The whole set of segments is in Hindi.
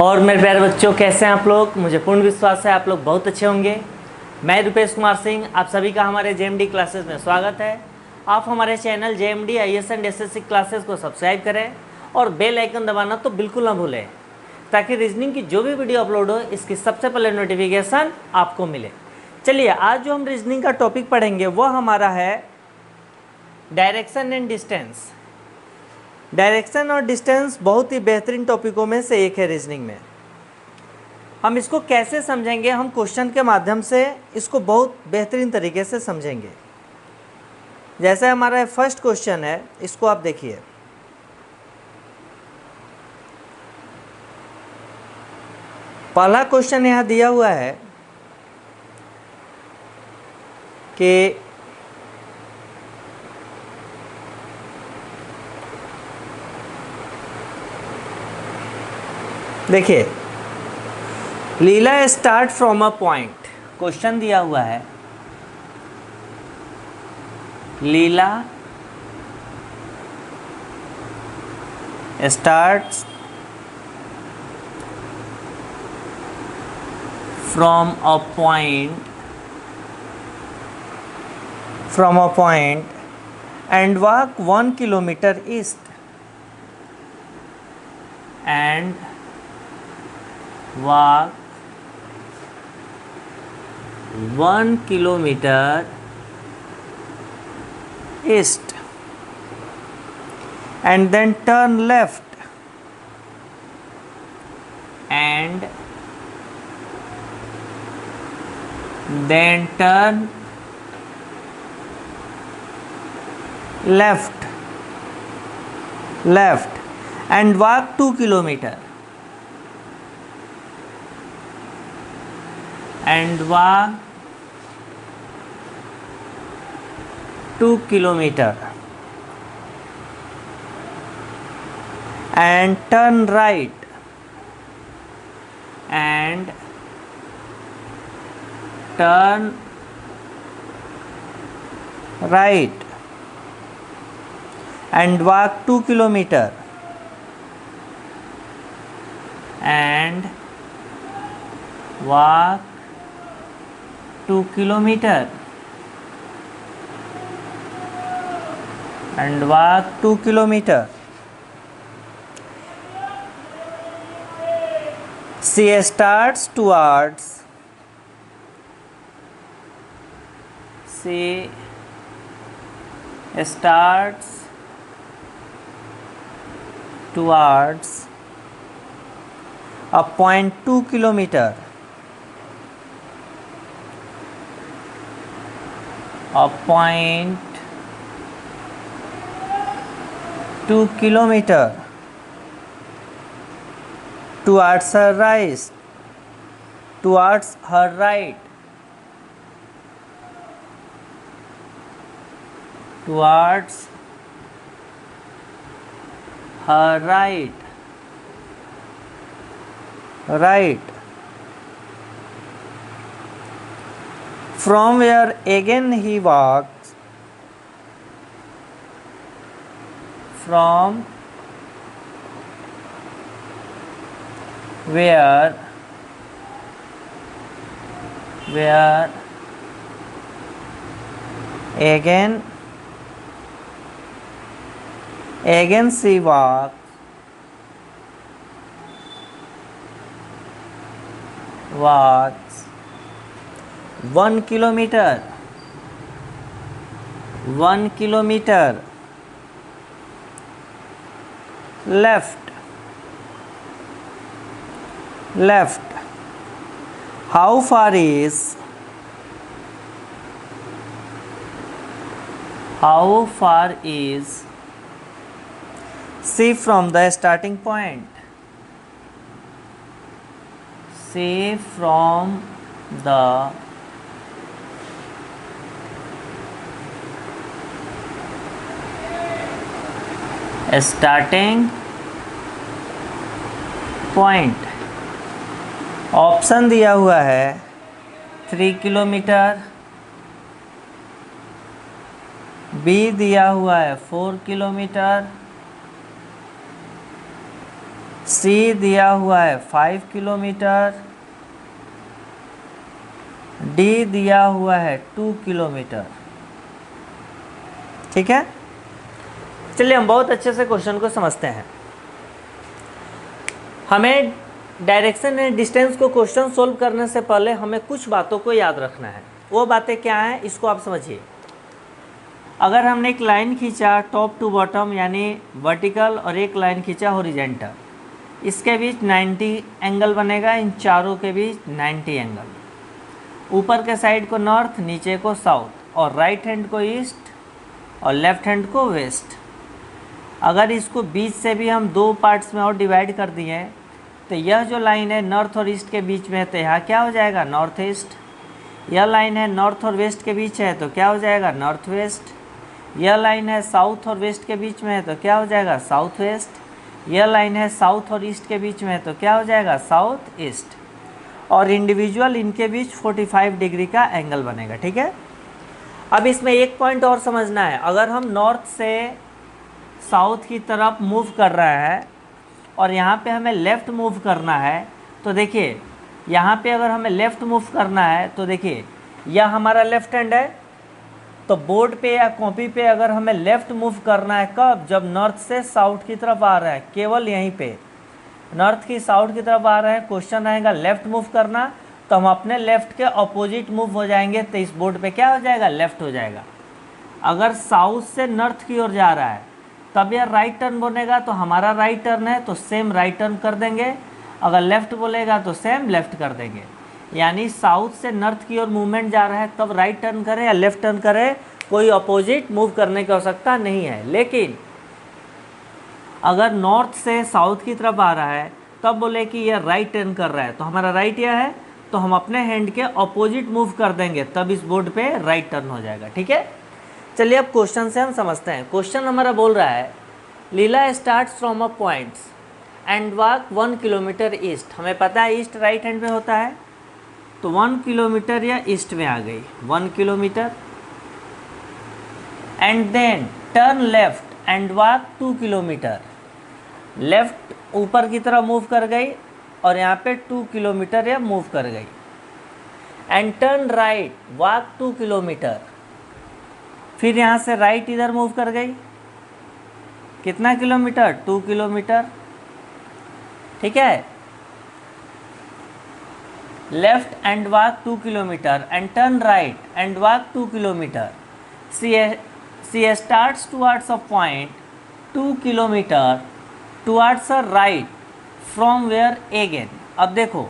और मेरे प्यारे बच्चों, कैसे हैं आप लोग। मुझे पूर्ण विश्वास है आप लोग बहुत अच्छे होंगे। मैं रुपेश कुमार सिंह, आप सभी का हमारे जेएमडी क्लासेस में स्वागत है। आप हमारे channel JMD IAS and SSC classes को सब्सक्राइब करें और बेल आइकन दबाना तो बिल्कुल ना भूलें, ताकि रीजनिंग की जो भी वीडियो अपलोड हो इसकी सबसे पहले नोटिफिकेशन आपको मिले। चलिए, आज जो हम रीजनिंग का टॉपिक पढ़ेंगे वो हमारा है डायरेक्शन एंड डिस्टेंस। डायरेक्शन और डिस्टेंस बहुत ही बेहतरीन टॉपिकों में से एक है रीजनिंग में। हम इसको कैसे समझेंगे, हम क्वेश्चन के माध्यम से इसको बहुत बेहतरीन तरीके से समझेंगे। जैसे हमारा फर्स्ट क्वेश्चन है, इसको आप देखिए। पहला क्वेश्चन यहाँ दिया हुआ है कि देखिए, Leela start from a point. Question दिया हुआ है, Leela starts from a point and walk 1 kilometer east and walk 1 kilometer east and then turn left and then turn left and walk 2 kilometer and walk 2 kilometer and turn right and turn right and walk 2 kilometer and walk 2 kilometer and walk 2 kilometer. She starts towards a point 2 kilometer, a point 2 kilometer towards her right, towards her right from where again he walks from where again she walks 1 kilometer left. How far is she from the starting point? She from the starting point। Option दिया हुआ है 3 किलोमीटर, बी दिया हुआ है 4 किलोमीटर, सी दिया हुआ है 5 किलोमीटर, डी दिया हुआ है 2 किलोमीटर। ठीक है, चलिए हम बहुत अच्छे से क्वेश्चन को समझते हैं। हमें डायरेक्शन एंड डिस्टेंस को क्वेश्चन सोल्व करने से पहले हमें कुछ बातों को याद रखना है। वो बातें क्या हैं, इसको आप समझिए। अगर हमने एक लाइन खींचा टॉप टू बॉटम यानी वर्टिकल और एक लाइन खींचा हॉरिजॉन्टल, इसके बीच 90 एंगल बनेगा, इन चारों के बीच 90 एंगल। ऊपर के साइड को नॉर्थ, नीचे को साउथ, और राइट हैंड को ईस्ट और लेफ्ट हैंड को वेस्ट। अगर इसको बीच से भी हम दो पार्ट्स में और डिवाइड कर दिए तो यह जो लाइन है नॉर्थ और ईस्ट के बीच में है तो यहाँ क्या हो जाएगा, नॉर्थ ईस्ट। यह लाइन है नॉर्थ और वेस्ट के बीच है तो क्या हो जाएगा, नॉर्थ वेस्ट। यह लाइन है साउथ और वेस्ट के बीच में है तो क्या हो जाएगा, साउथ वेस्ट। यह लाइन है साउथ और ईस्ट के बीच में है तो क्या हो जाएगा, साउथ ईस्ट। और इंडिविजुअल इनके बीच 45 डिग्री का एंगल बनेगा। ठीक है, अब इसमें एक पॉइंट और समझना है। अगर हम नॉर्थ से साउथ की तरफ मूव कर रहे हैं और यहाँ पे हमें लेफ़्ट मूव करना है तो देखिए, यहाँ पे अगर हमें लेफ़्ट मूव करना है तो देखिए यह हमारा लेफ़्ट हैंड है, तो बोर्ड पे या कॉपी पे अगर हमें लेफ़्ट मूव करना है कब, जब नॉर्थ से साउथ की तरफ आ रहा है, केवल यहीं पे नॉर्थ की साउथ की तरफ आ रहे हैं, क्वेश्चन आएगा लेफ़्ट मूव करना, तो हम अपने लेफ़्ट के अपोजिट मूव हो जाएंगे तो इस बोर्ड पे क्या हो जाएगा, लेफ़्ट हो जाएगा। अगर साउथ से नॉर्थ की ओर जा रहा है तब यह राइट टर्न बनेगा, तो हमारा राइट टर्न है तो सेम राइट टर्न कर देंगे। अगर लेफ़्ट बोलेगा तो सेम लेफ़्ट कर देंगे। यानी साउथ से नॉर्थ की ओर मूवमेंट जा रहा है तब राइट टर्न करें या लेफ़्ट टर्न करें, कोई अपोजिट मूव करने की आवश्यकता नहीं है। लेकिन अगर नॉर्थ से साउथ की तरफ आ रहा है तब बोले कि यह राइट टर्न कर रहा है तो हमारा राइट यह है, तो हम अपने हैंड के अपोजिट मूव कर देंगे तब इस बोर्ड पे राइट टर्न हो जाएगा। ठीक है, चलिए अब क्वेश्चन से हम समझते हैं। क्वेश्चन हमारा बोल रहा है Leela starts from a points and walk 1 kilometre east. हमें पता है ईस्ट राइट हैंड में होता है, तो 1 किलोमीटर या ईस्ट में आ गई 1 kilometre, and then turn left and walk 2 kilometre. Left ऊपर की तरफ मूव कर गई और यहाँ पे 2 किलोमीटर या मूव कर गई, and turn right walk 2 kilometre. फिर यहाँ से राइट इधर मूव कर गई, कितना किलोमीटर, 2 किलोमीटर। ठीक है, left and walk 2 kilometre and turn right and walk 2 kilometre. She starts towards a point 2 kilometre towards a right from where again. अब देखो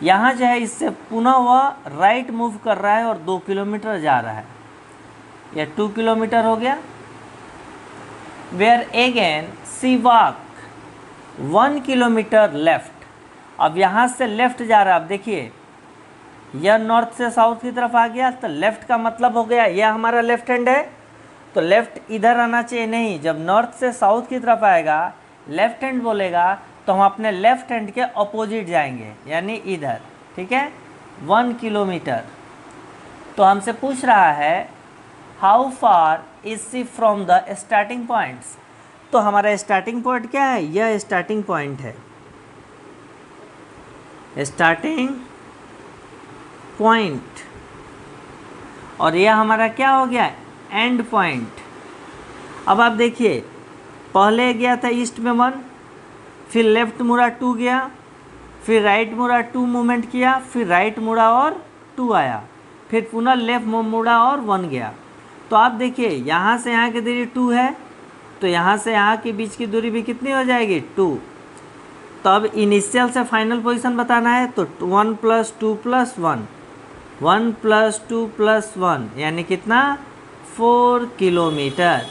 यहाँ जो है इससे पुनः वह राइट मूव कर रहा है और 2 किलोमीटर जा रहा है, यह 2 किलोमीटर हो गया। Where again she walk 1 kilometre left. अब यहाँ से लेफ्ट जा रहा है। अब देखिए यह नॉर्थ से साउथ की तरफ आ गया तो लेफ्ट का मतलब हो गया यह हमारा लेफ्ट हैंड है तो लेफ्ट इधर आना चाहिए नहीं, जब नॉर्थ से साउथ की तरफ आएगा लेफ्ट हैंड बोलेगा तो हम अपने लेफ्ट हैंड के अपोजिट जाएंगे यानी इधर। ठीक है, 1 किलोमीटर। तो हमसे पूछ रहा है how far is she from the starting points. तो हमारा स्टार्टिंग पॉइंट क्या है, यह स्टार्टिंग पॉइंट है, स्टार्टिंग पॉइंट, और यह हमारा क्या हो गया, एंड पॉइंट। अब आप देखिए पहले गया था ईस्ट में 1, फिर लेफ्ट मुड़ा 2 गया, फिर राइट मुड़ा 2 मूवमेंट किया, फिर राइट मुड़ा और 2 आया, फिर पुनः लेफ्ट मुड़ा और 1 गया। तो आप देखिए यहाँ से यहाँ की दूरी 2 है तो यहाँ से यहाँ के बीच की दूरी भी कितनी हो जाएगी, 2। तो अब इनिशियल से फाइनल पोजीशन बताना है तो 1 + 2 + 1, 1 + 2 + 1 यानी कितना, 4 किलोमीटर।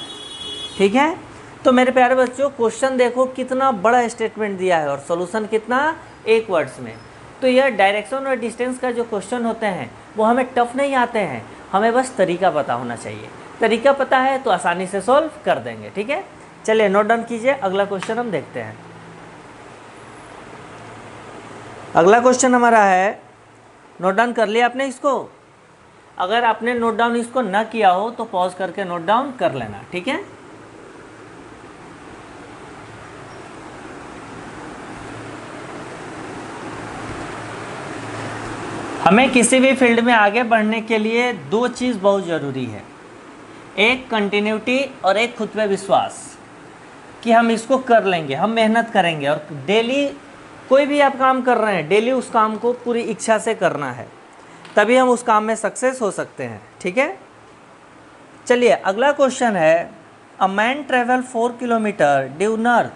ठीक है, तो मेरे प्यारे बच्चों क्वेश्चन देखो कितना बड़ा स्टेटमेंट दिया है और सॉल्यूशन कितना, 1 वर्ड्स में। तो यह डायरेक्शन और डिस्टेंस का जो क्वेश्चन होते हैं वो हमें टफ नहीं आते हैं, हमें बस तरीका पता होना चाहिए। तरीका पता है तो आसानी से सॉल्व कर देंगे। ठीक है, चलिए नोट डाउन कीजिए, अगला क्वेश्चन हम देखते हैं। अगला क्वेश्चन हमारा है, नोट डाउन कर लिया आपने इसको? अगर आपने नोट डाउन इसको ना किया हो तो पॉज करके नोट डाउन कर लेना। ठीक है, हमें किसी भी फील्ड में आगे बढ़ने के लिए दो चीज़ बहुत ज़रूरी है, एक कंटिन्यूटी और एक खुद पे विश्वास कि हम इसको कर लेंगे, हम मेहनत करेंगे और डेली कोई भी आप काम कर रहे हैं डेली उस काम को पूरी इच्छा से करना है, तभी हम उस काम में सक्सेस हो सकते हैं। ठीक है, चलिए अगला क्वेश्चन है, a man travel 4 kilometre due north.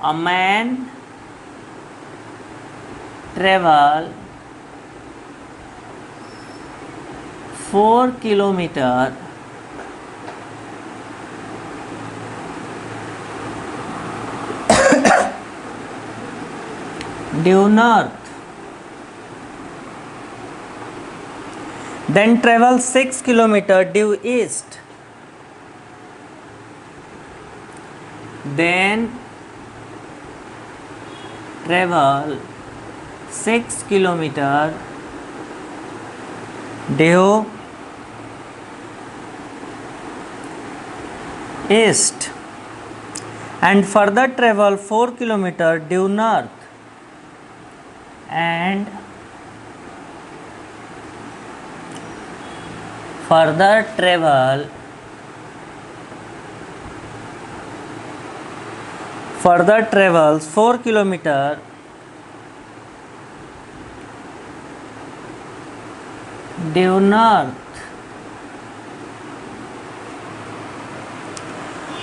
A man travel 4 kilometre due north, then travel 6 kilometer due east, then travel 6 kilometer due east and further travel 4 kilometer due north and further travels 4 kilometer due north.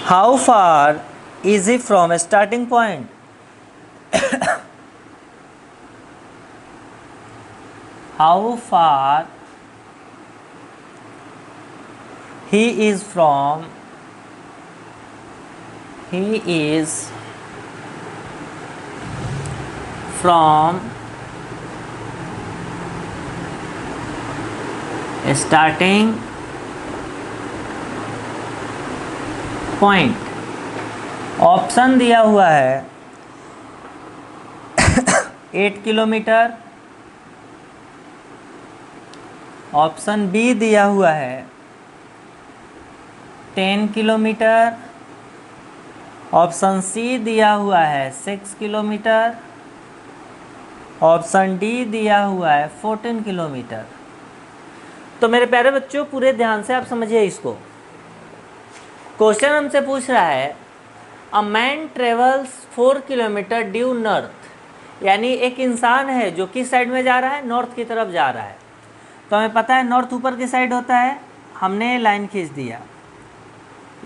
How far is it from a starting point? How far he is from a starting point. Option दिया हुआ है 8 किलोमीटर, ऑप्शन बी दिया हुआ है 10 किलोमीटर, ऑप्शन सी दिया हुआ है 6 किलोमीटर, ऑप्शन डी दिया हुआ है 14 किलोमीटर। तो मेरे प्यारे बच्चों पूरे ध्यान से आप समझिए इसको। क्वेश्चन हमसे पूछ रहा है, a man travels 4 kilometre due north, यानी एक इंसान है जो किस साइड में जा रहा है, नॉर्थ की तरफ जा रहा है। तो हमें पता है नॉर्थ ऊपर की साइड होता है, हमने लाइन खींच दिया।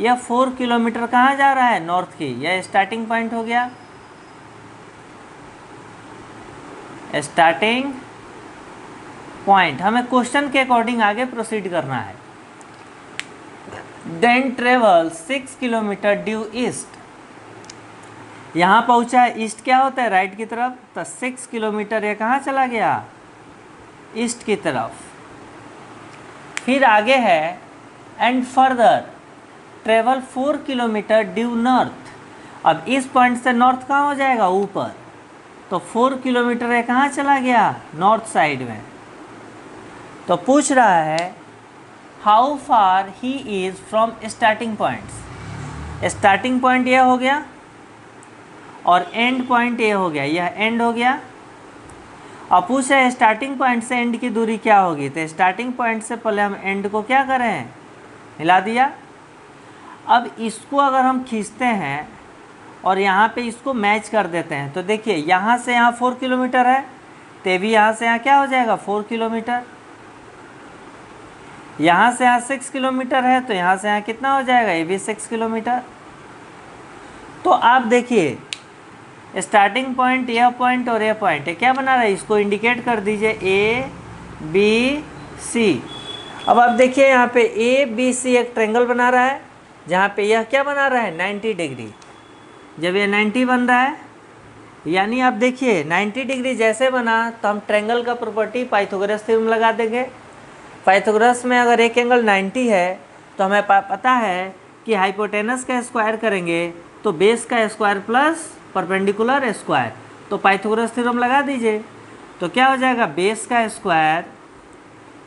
यह 4 किलोमीटर कहाँ जा रहा है, नॉर्थ की, यह स्टार्टिंग पॉइंट हो गया, स्टार्टिंग पॉइंट। हमें क्वेश्चन के अकॉर्डिंग आगे प्रोसीड करना है। Then travel 6 kilometre due east, यहाँ पहुँचा है, ईस्ट क्या होता है, राइट की तरफ, तो 6 किलोमीटर ये कहाँ चला गया, ईस्ट की तरफ। फिर आगे है, and further travel 4 kilometre due north. अब इस पॉइंट से नॉर्थ कहाँ हो जाएगा, ऊपर, तो 4 किलोमीटर ये कहाँ चला गया, नॉर्थ साइड में। तो पूछ रहा है how far he is from starting points. Starting point ये हो गया और एंड पॉइंट ये हो गया, यह एंड हो गया। अब पूछ रहे स्टार्टिंग पॉइंट से एंड की दूरी क्या होगी, तो स्टार्टिंग पॉइंट से पहले हम एंड को क्या करें, मिला दिया। अब इसको अगर हम खींचते हैं और यहाँ पे इसको मैच कर देते हैं, तो देखिए यहाँ से यहाँ 4 किलोमीटर है, तो भी यहाँ से यहाँ क्या हो जाएगा, 4 किलोमीटर। यहाँ से यहाँ 6 किलोमीटर है, तो यहाँ से यहाँ कितना हो जाएगा, ये भी 6 किलोमीटर। तो आप देखिए स्टार्टिंग पॉइंट, यह पॉइंट और यह पॉइंट है, क्या बना रहा है, इसको इंडिकेट कर दीजिए A B C। अब आप देखिए यहाँ पे A B C एक ट्रायंगल बना रहा है, जहाँ पे यह क्या बना रहा है, 90 डिग्री। जब ये 90 बन रहा है, यानी आप देखिए 90 डिग्री जैसे बना, तो हम ट्रायंगल का प्रॉपर्टी पाइथागोरस थ्योरम लगा देंगे। पाइथागोरस में अगर एक एंगल 90 है, तो हमें पता है कि हाइपोटेनस का स्क्वायर करेंगे तो बेस का स्क्वायर प्लस परपेंडिकुलर स्क्वायर, तो पाइथागोरस थ्योरम लगा दीजिए। तो क्या हो जाएगा, बेस का स्क्वायर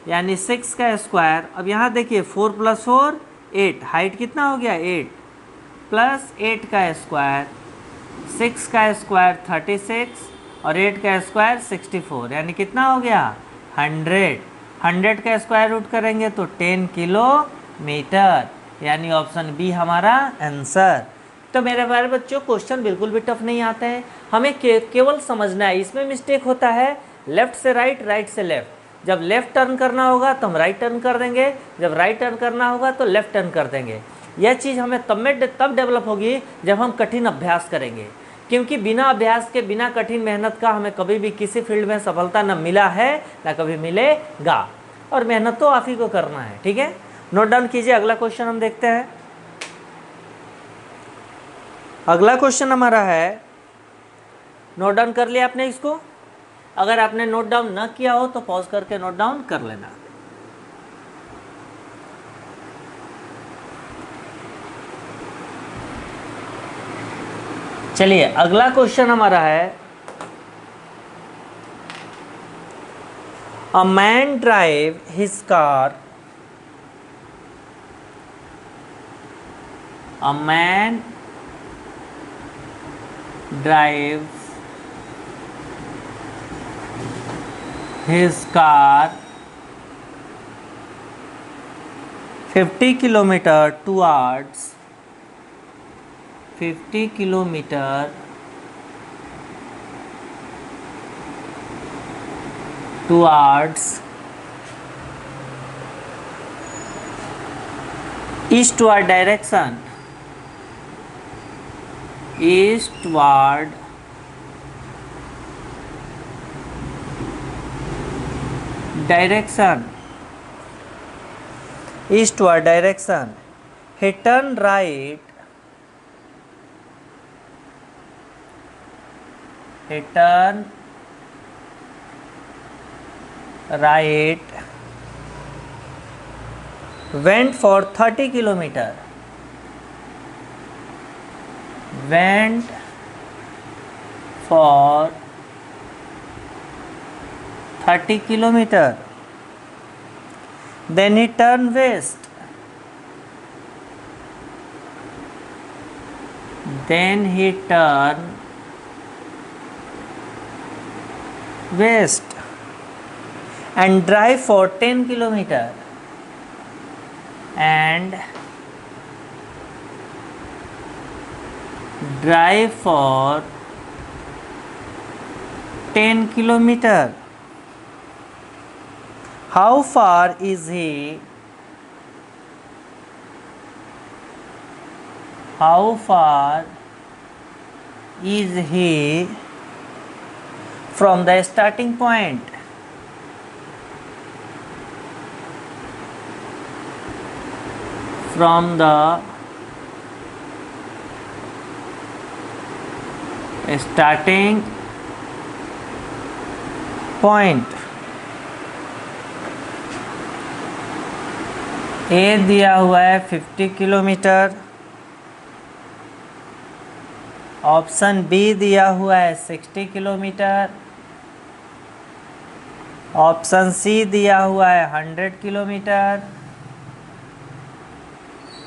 यानी 6 का स्क्वायर। अब यहाँ देखिए 4 + 4 8, हाइट कितना हो गया, 8 प्लस 8 का स्क्वायर, 6 का स्क्वायर 36 और 8 का स्क्वायर 64, यानी कितना हो गया 100। 100 का स्क्वायर रूट करेंगे तो 10 किलोमीटर, यानी ऑप्शन बी हमारा आंसर। तो मेरे प्यारे बच्चों, क्वेश्चन बिल्कुल भी टफ नहीं आते हैं, हमें केवल समझना है। इसमें मिस्टेक होता है लेफ्ट से राइट, राइट से लेफ्ट। जब लेफ्ट टर्न करना होगा तो हम राइट टर्न कर देंगे, जब राइट टर्न करना होगा तो लेफ्ट टर्न कर देंगे। यह चीज़ हमें तब डेवलप होगी जब हम कठिन अभ्यास करेंगे, क्योंकि बिना अभ्यास के, बिना कठिन मेहनत का हमें कभी भी किसी फील्ड में सफलता न मिला है न कभी मिलेगा। और मेहनत तो आप ही को करना है, ठीक है। नोट डाउन कीजिए, अगला क्वेश्चन हम देखते हैं। अगला क्वेश्चन हमारा है, नोट डाउन कर लिया आपने इसको? अगर आपने नोट डाउन न किया हो तो पॉज करके नोट डाउन कर लेना। चलिए, अगला क्वेश्चन हमारा है, अ man drive his car, a man drive his car 50 kilometer towards 50 kilometer towards eastward direction, eastward direction, eastward direction. He turned right, he turned right, went for 30 kilometer, went for 30 kilometer. Then he turned west. Then he turned west and drive for 10 kilometer. And drive for 10 kilometer. How far is he? How far is he from the starting point? From the starting point. ए दिया हुआ है 50 किलोमीटर, ऑप्शन बी दिया हुआ है 60 किलोमीटर, ऑप्शन सी दिया हुआ है 100 किलोमीटर,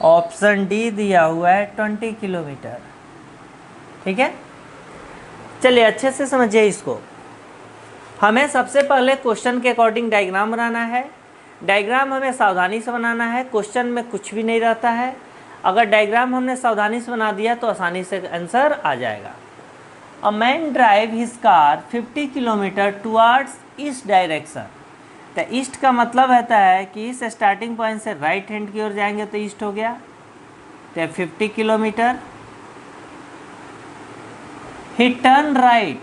ऑप्शन डी दिया हुआ है 20 किलोमीटर। ठीक है, चलिए अच्छे से समझिए इसको। हमें सबसे पहले क्वेश्चन के अकॉर्डिंग डायग्राम बनाना है। डायग्राम हमें सावधानी से बनाना है, क्वेश्चन में कुछ भी नहीं रहता है। अगर डायग्राम हमने सावधानी से बना दिया तो आसानी से आंसर आ जाएगा। A man drive his car 50 kilometre towards east direction. तो ईस्ट का मतलब रहता है कि इस स्टार्टिंग पॉइंट से राइट हैंड की ओर जाएंगे तो ईस्ट हो गया। तो 50 kilometre. He turn right,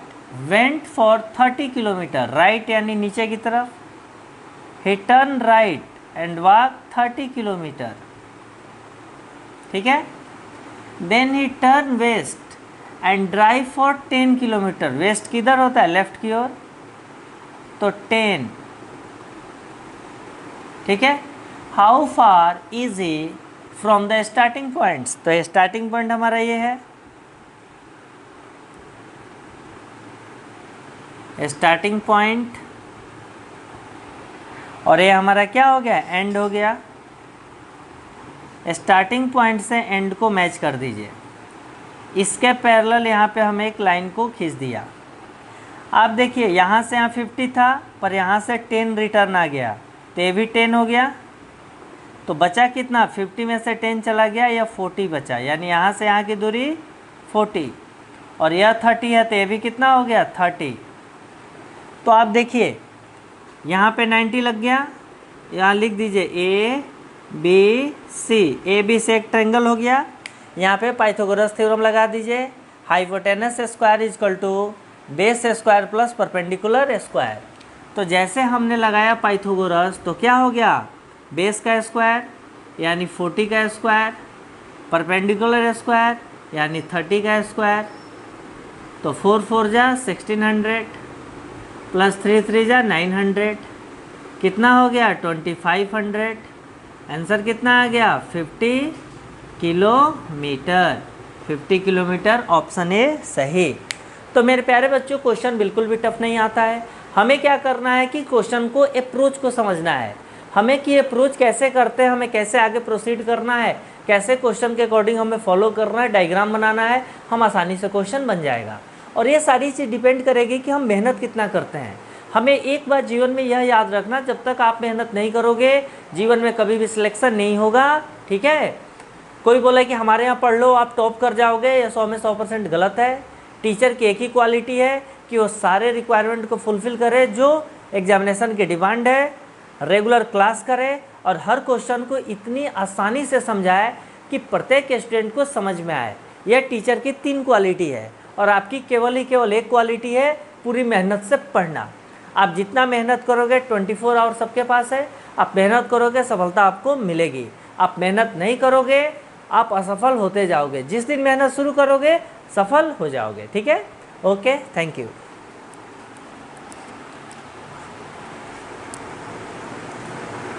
went for 30 kilometre. Right यानी नीचे की तरफ। He turn right and walk 30 kilometre. ठीक है। Then he turn west and drive for 10 kilometre. West किधर होता है? लेफ्ट की ओर, तो 10। ठीक है। How far is he from the starting points? तो स्टार्टिंग पॉइंट हमारा ये है, स्टार्टिंग पॉइंट, और ये हमारा क्या हो गया? एंड हो गया। स्टार्टिंग पॉइंट से एंड को मैच कर दीजिए। इसके पैरेलल यहाँ पे हम एक लाइन को खींच दिया। आप देखिए यहाँ से यहाँ 50 था, पर यहाँ से 10 रिटर्न आ गया, तो ये भी 10 हो गया। तो बचा कितना, 50 में से 10 चला गया, या 40 बचा, यानी यहाँ से यहाँ की दूरी 40, और यह 30 है, तो ये भी कितना हो गया, 30। तो आप देखिए यहाँ पे 90 लग गया, यहाँ लिख दीजिए A B C, A B से एक ट्रायंगल हो गया। यहाँ पे पाइथागोरस थ्योरम लगा दीजिए, hypotenuse square equal to base square plus perpendicular square. तो जैसे हमने लगाया पाइथागोरस, तो क्या हो गया, बेस का स्क्वायर यानी 40 का स्क्वायर, परपेंडिकुलर स्क्वायर यानी 30 का स्क्वायर। तो 4 4 जा 1600 प्लस 3 3 जा 900, कितना हो गया 2500। आंसर कितना आ गया 50 किलोमीटर। 50 किलोमीटर, ऑप्शन ए सही। तो मेरे प्यारे बच्चों, क्वेश्चन बिल्कुल भी टफ नहीं आता है। हमें क्या करना है कि क्वेश्चन को अप्रोच को समझना है, हमें कि अप्रोच कैसे करते हैं, हमें कैसे आगे प्रोसीड करना है, कैसे क्वेश्चन के अकॉर्डिंग हमें फॉलो करना है, डायग्राम बनाना है, हम आसानी से क्वेश्चन बन जाएगा। और ये सारी चीज़ डिपेंड करेगी कि हम मेहनत कितना करते हैं। हमें एक बात जीवन में यह याद रखना, जब तक आप मेहनत नहीं करोगे जीवन में कभी भी सिलेक्शन नहीं होगा, ठीक है। कोई बोले कि हमारे यहाँ पढ़ लो आप टॉप कर जाओगे, यह 100 में 100% गलत है। टीचर की एक ही क्वालिटी है कि वो सारे रिक्वायरमेंट को फुलफ़िल करे जो एग्जामिनेशन की डिमांड है, रेगुलर क्लास करे और हर क्वेश्चन को इतनी आसानी से समझाए कि प्रत्येक स्टूडेंट को समझ में आए। यह टीचर की 3 क्वालिटी है और आपकी केवल एक क्वालिटी है, पूरी मेहनत से पढ़ना। आप जितना मेहनत करोगे 24 आवर सबके पास है, आप मेहनत करोगे सफलता आपको मिलेगी। आप मेहनत नहीं करोगे आप असफल होते जाओगे, जिस दिन मेहनत शुरू करोगे सफल हो जाओगे, ठीक है। Okay, thank you.